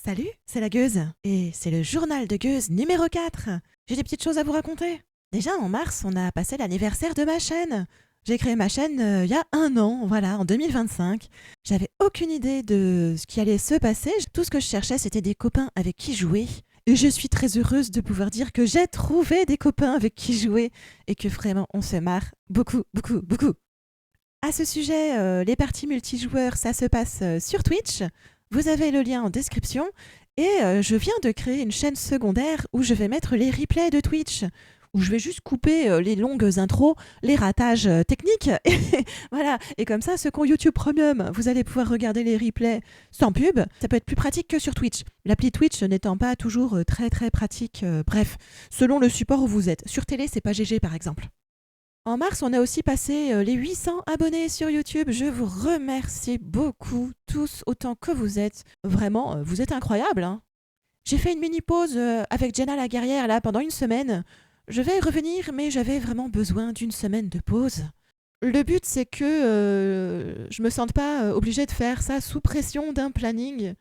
Salut, c'est la Gueuse, et c'est le journal de Gueuse numéro 4. J'ai des petites choses à vous raconter. Déjà, en mars, on a passé l'anniversaire de ma chaîne. J'ai créé ma chaîne il y a un an, voilà, en 2025. J'avais aucune idée de ce qui allait se passer. Tout ce que je cherchais, c'était des copains avec qui jouer. Et je suis très heureuse de pouvoir dire que j'ai trouvé des copains avec qui jouer et que vraiment, on se marre beaucoup, beaucoup, beaucoup. À ce sujet, les parties multijoueurs, ça se passe sur Twitch. Vous avez le lien en description. Et je viens de créer une chaîne secondaire où je vais mettre les replays de Twitch, où je vais juste couper les longues intros, les ratages techniques. Voilà. Et comme ça, ceux qui ont YouTube Premium, vous allez pouvoir regarder les replays sans pub. Ça peut être plus pratique que sur Twitch. L'appli Twitch n'étant pas toujours très très pratique. Bref, selon le support où vous êtes. Sur télé, c'est pas GG par exemple. En mars, on a aussi passé les 800 abonnés sur YouTube. Je vous remercie beaucoup, tous autant que vous êtes. Vraiment, vous êtes incroyables, hein. J'ai fait une mini-pause avec Jenna la guerrière là pendant une semaine. Je vais revenir, mais j'avais vraiment besoin d'une semaine de pause. Le but, c'est que je me sente pas obligée de faire ça sous pression d'un planning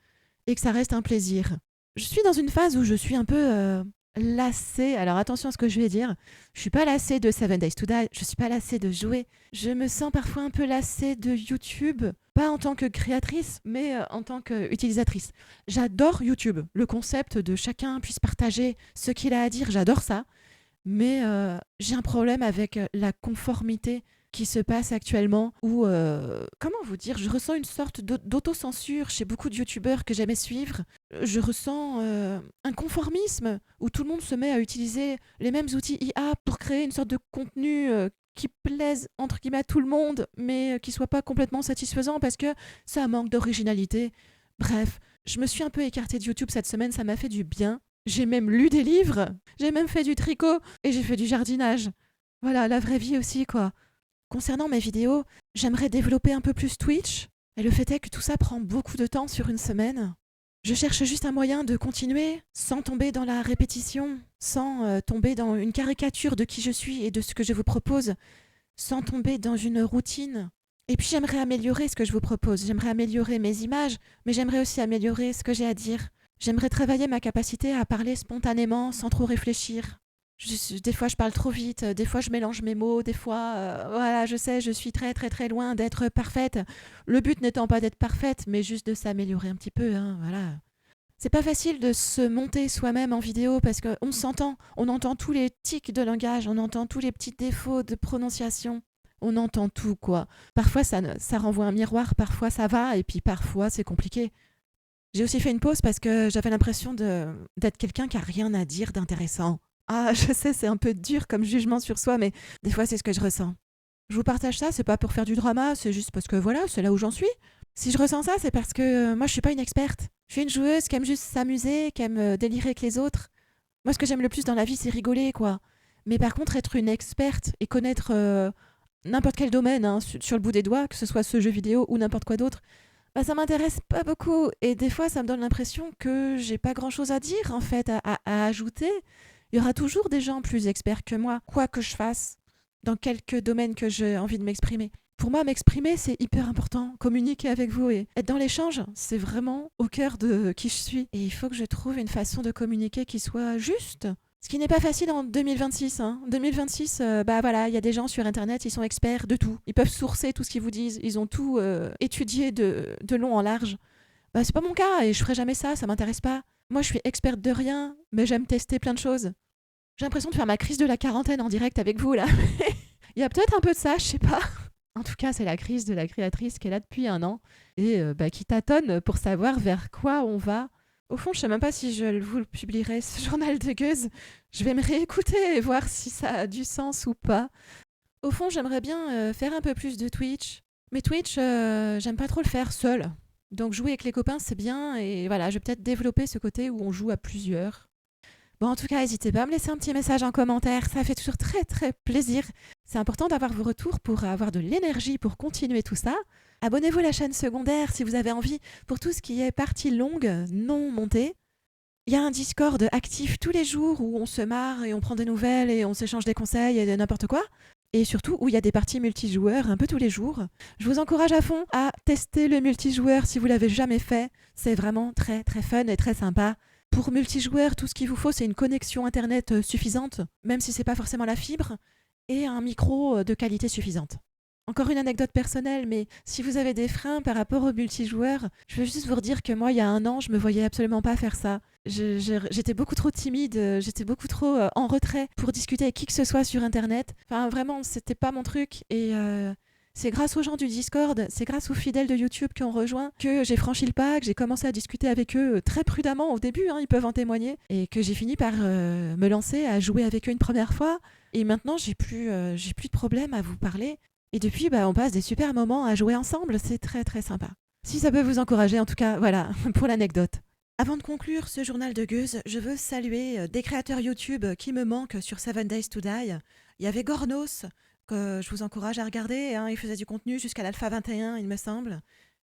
et que ça reste un plaisir. Je suis dans une phase où je suis un peu lassée. Alors attention à ce que je vais dire. Je suis pas lassée de Seven Days to Die. Je suis pas lassée de jouer. Je me sens parfois un peu lassée de YouTube. Pas en tant que créatrice, mais en tant qu'utilisatrice. J'adore YouTube. Le concept de chacun puisse partager ce qu'il a à dire, j'adore ça. Mais j'ai un problème avec la conformité qui se passe actuellement où, comment vous dire, je ressens une sorte d'autocensure chez beaucoup de youtubeurs que j'aimais suivre. Je ressens un conformisme où tout le monde se met à utiliser les mêmes outils IA pour créer une sorte de contenu qui plaise entre guillemets à tout le monde, mais qui soit pas complètement satisfaisant parce que ça manque d'originalité. Bref, je me suis un peu écartée de YouTube cette semaine, ça m'a fait du bien. J'ai même lu des livres, j'ai même fait du tricot et j'ai fait du jardinage. Voilà, la vraie vie aussi, quoi. Concernant mes vidéos, j'aimerais développer un peu plus Twitch, et le fait est que tout ça prend beaucoup de temps sur une semaine. Je cherche juste un moyen de continuer sans tomber dans la répétition, sans tomber dans une caricature de qui je suis et de ce que je vous propose, sans tomber dans une routine. Et puis j'aimerais améliorer ce que je vous propose, j'aimerais améliorer mes images, mais j'aimerais aussi améliorer ce que j'ai à dire. J'aimerais travailler ma capacité à parler spontanément, sans trop réfléchir. Des fois, je parle trop vite, des fois, je mélange mes mots, des fois, voilà, je sais, je suis très, très, très loin d'être parfaite. Le but n'étant pas d'être parfaite, mais juste de s'améliorer un petit peu, hein, voilà. C'est pas facile de se monter soi-même en vidéo parce qu'on s'entend, on entend tous les tics de langage, on entend tous les petits défauts de prononciation. On entend tout, quoi. Parfois, ça renvoie un miroir, parfois, ça va, et puis parfois, c'est compliqué. J'ai aussi fait une pause parce que j'avais l'impression d'être quelqu'un qui a rien à dire d'intéressant. Ah, je sais, c'est un peu dur comme jugement sur soi, mais des fois, c'est ce que je ressens. Je vous partage ça, c'est pas pour faire du drama, c'est juste parce que voilà, c'est là où j'en suis. Si je ressens ça, c'est parce que moi, je suis pas une experte. Je suis une joueuse qui aime juste s'amuser, qui aime délirer avec les autres. Moi, ce que j'aime le plus dans la vie, c'est rigoler, quoi. Mais par contre, être une experte et connaître n'importe quel domaine hein, sur le bout des doigts, que ce soit ce jeu vidéo ou n'importe quoi d'autre, bah, ça m'intéresse pas beaucoup. Et des fois, ça me donne l'impression que j'ai pas grand chose à dire, en fait, à ajouter. Il y aura toujours des gens plus experts que moi, quoi que je fasse, dans quelques domaines que j'ai envie de m'exprimer. Pour moi, m'exprimer, c'est hyper important. Communiquer avec vous et être dans l'échange, c'est vraiment au cœur de qui je suis. Et il faut que je trouve une façon de communiquer qui soit juste. Ce qui n'est pas facile en 2026. Hein. 2026, bah voilà, il y a des gens sur Internet, ils sont experts de tout. Ils peuvent sourcer tout ce qu'ils vous disent. Ils ont tout étudié de long en large. Bah c'est pas mon cas et je ferai jamais ça, ça m'intéresse pas. Moi, je suis experte de rien, mais j'aime tester plein de choses. J'ai l'impression de faire ma crise de la quarantaine en direct avec vous là. Il y a peut-être un peu de ça, je sais pas. En tout cas, c'est la crise de la créatrice qui est là depuis un an et bah, qui tâtonne pour savoir vers quoi on va. Au fond, je sais même pas si je vous le publierai, ce journal de gueuse. Je vais me réécouter et voir si ça a du sens ou pas. Au fond, j'aimerais bien faire un peu plus de Twitch. Mais Twitch, j'aime pas trop le faire seul. Donc jouer avec les copains, c'est bien. Et voilà, je vais peut-être développer ce côté où on joue à plusieurs. Bon, en tout cas, n'hésitez pas à me laisser un petit message en commentaire. Ça fait toujours très, très plaisir. C'est important d'avoir vos retours pour avoir de l'énergie pour continuer tout ça. Abonnez-vous à la chaîne secondaire si vous avez envie pour tout ce qui est partie longue, non montée. Il y a un Discord actif tous les jours où on se marre et on prend des nouvelles et on s'échange des conseils et de n'importe quoi. et surtout où il y a des parties multijoueurs un peu tous les jours. Je vous encourage à fond à tester le multijoueur si vous l'avez jamais fait. C'est vraiment très très fun et très sympa. Pour multijoueur, tout ce qu'il vous faut, c'est une connexion internet suffisante, même si c'est pas forcément la fibre, et un micro de qualité suffisante. Encore une anecdote personnelle, mais si vous avez des freins par rapport au multijoueur, je veux juste vous redire que moi, il y a un an, je me voyais absolument pas faire ça. J'étais beaucoup trop timide, j'étais beaucoup trop en retrait pour discuter avec qui que ce soit sur Internet. Enfin, vraiment, c'était pas mon truc. Et c'est grâce aux gens du Discord, c'est grâce aux fidèles de YouTube qui ont rejoint que j'ai franchi le pas, que j'ai commencé à discuter avec eux très prudemment au début, hein, ils peuvent en témoigner, et que j'ai fini par me lancer à jouer avec eux une première fois. Et maintenant, j'ai plus de problème à vous parler. Et depuis, on passe des super moments à jouer ensemble, c'est très très sympa. Si ça peut vous encourager, en tout cas, voilà, pour l'anecdote. Avant de conclure ce journal de gueuse, je veux saluer des créateurs YouTube qui me manquent sur 7 Days to Die. Il y avait Gornos, que je vous encourage à regarder, hein, il faisait du contenu jusqu'à l'Alpha 21, il me semble.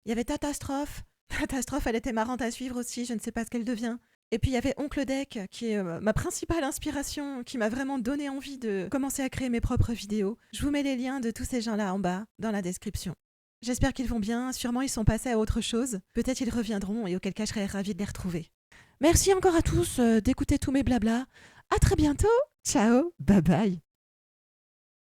Il y avait Tatastrophe. Tatastrophe, elle était marrante à suivre aussi, je ne sais pas ce qu'elle devient. Et puis il y avait Oncle Deck, qui est ma principale inspiration, qui m'a vraiment donné envie de commencer à créer mes propres vidéos. Je vous mets les liens de tous ces gens-là en bas, dans la description. J'espère qu'ils vont bien, sûrement ils sont passés à autre chose. Peut-être ils reviendront et auquel cas je serais ravie de les retrouver. Merci encore à tous d'écouter tous mes blablas. À très bientôt. Ciao, bye bye.